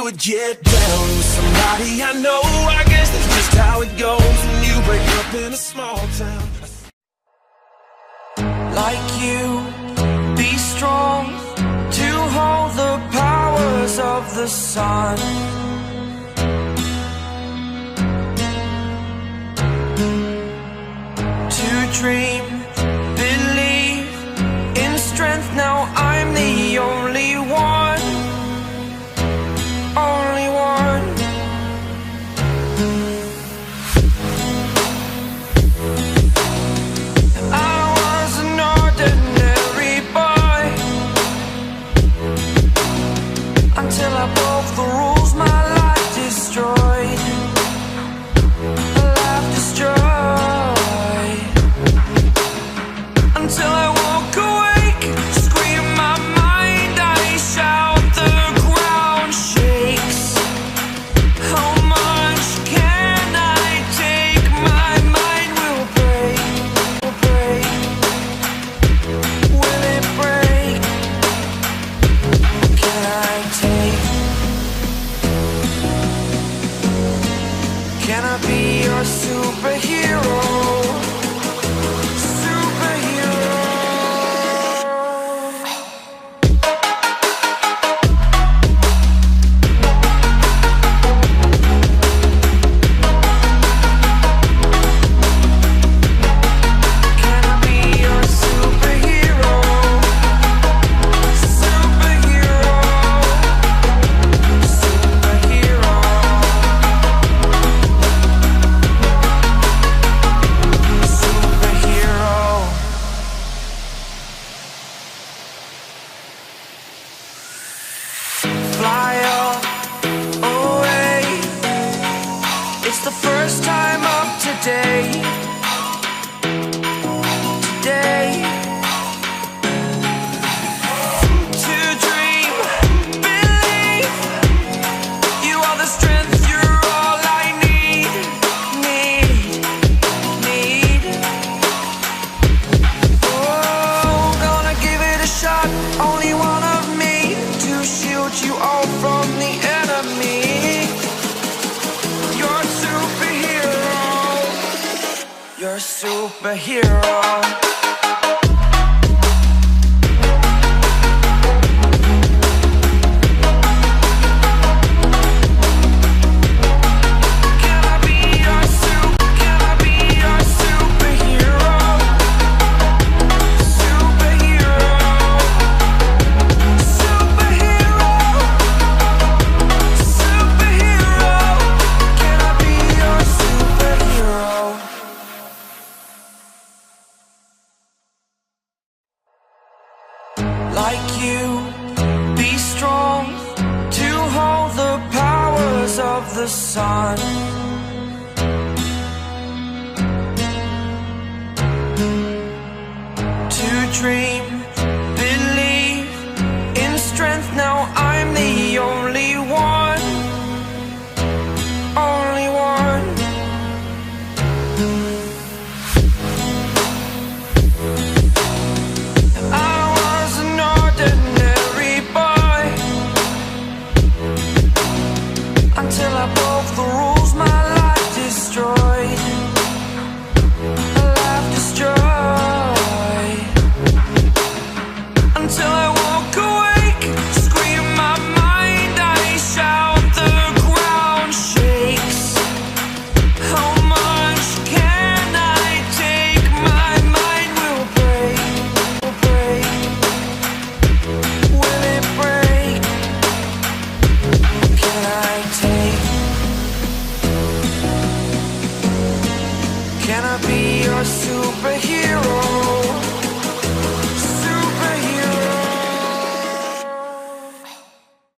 would get down with somebody I know. I guess that's just how it goes when you break up in a small town. Like you, be strong to hold the powers of the sun. To dream, believe in strength. Now I'm the only one, only one. I was an ordinary boy until I broke the rules. My life destroyed, life destroyed. Until I woke awake, scream my mind, I shout, the ground shakes. How much can I take? My mind will break, will break. Will it break? Can I take? Can I be your superhero? Fly away. It's the first time of today. Today. To dream, believe. You are the strength, you're all I need. Oh, gonna give it a shot. Only one of me to shield you all from the enemy. You're a superhero. You're a superhero. Like you, be strong to hold the powers of the sun. To dream, believe in strength. Now I'm the only one, only one. Until I broke the rules, my life destroyed, life destroyed. Until I woke awake, scream my mind, I shout, the ground shakes. How much can I take? My mind will break, will break. Will it break? Can I take? Can I be your superhero?